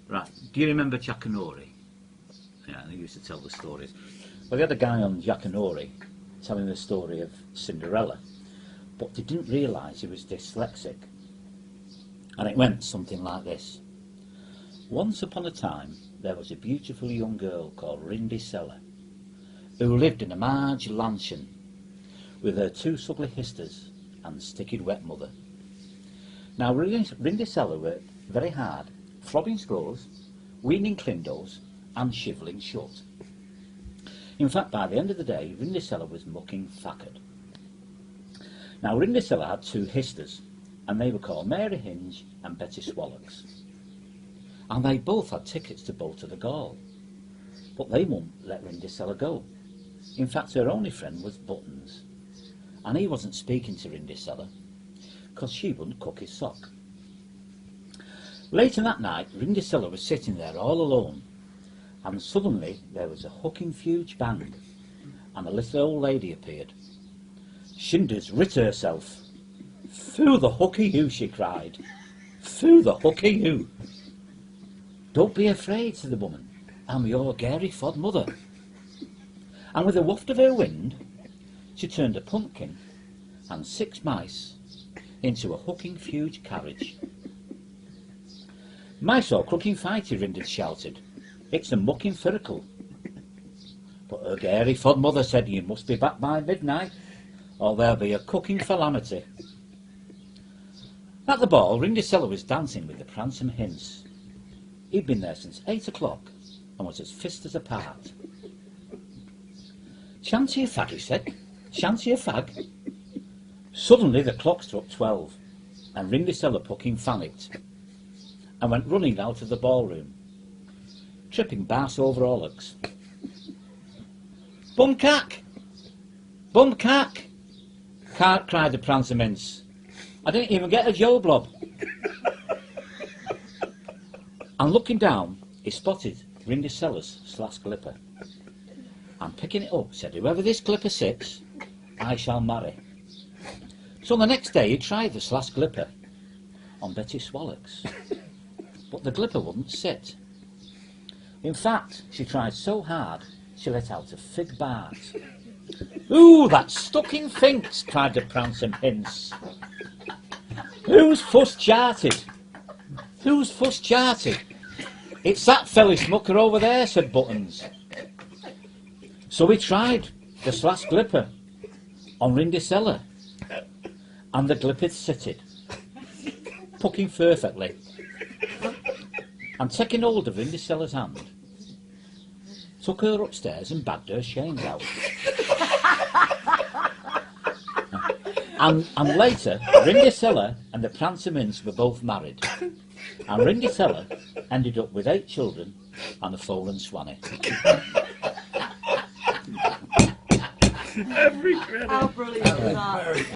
Right, do you remember Jackanory? Yeah, they used to tell the stories. Well, they had a guy on Jackanory telling the story of Cinderella, but they didn't realise he was dyslexic. And it went something like this. Once upon a time, there was a beautiful young girl called Rindy Seller, who lived in a large mansion with her two ugly sisters and sticky wet mother. Now, Rindy Seller worked very hard, flogging scores, weaning clindos, and shivelling shut. In fact, by the end of the day, Rindy Seller was mucking facked. Now, Rindy Seller had two sisters, and they were called Mary Hinge and Betty Swallocks. And they both had tickets to both to the Gall. But they wouldn't let Rindy Seller go. In fact, her only friend was Buttons, and he wasn't speaking to Rindy Seller, because she wouldn't cook his sock. Later that night, Rindy Seller was sitting there all alone, and suddenly there was a hucking huge bang, and a little old lady appeared. Shinder's writ herself. "Foo the hooky you," she cried. "Foo the hooky you." "Don't be afraid," said the woman. "I'm your Gary Fod mother." And with a waft of her wind, she turned a pumpkin and 6 mice into a hooking huge carriage. "Mice or crooking fighty," Rindy shouted. "It's a mucking firacle." But her Gary Fod mother said, "You must be back by midnight, or there'll be a cooking calamity." At the ball, Rindy Seller was dancing with the Pransome Hinds. He'd been there since 8 o'clock and was as fist as a part. "Shanty a fag," he said. "Shanty a fag." Suddenly the clock struck 12, and Rindy Seller pucking panicked and went running out of the ballroom, tripping Bass over Orlocks. "Bumcack! Bumcack!" cried the Pransome Hinds. "I didn't even get a Joe Blob." And looking down, he spotted Rindy Seller's slash glipper, and picking it up said, "Whoever this glipper sits, I shall marry." So the next day he tried the slash glipper on Betty Swallocks, but the glipper wouldn't sit. In fact, she tried so hard she let out a fig bart. "Ooh, that stuck-in finks!" cried the Pransome Hinds. "Who's fuss charted? Who's fuss charted?" "It's that felly smucker over there," said Buttons. So he tried the slash glipper on Rindy Seller, and the glipper sitted, pucking perfectly, and taking hold of Rindy Seller's hand, took her upstairs and bagged her chains out. And later, Rindy Seller and the Pransome Hinds were both married, and Rindy Seller ended up with 8 children and a foal swanny. Every credit. How brilliant was that?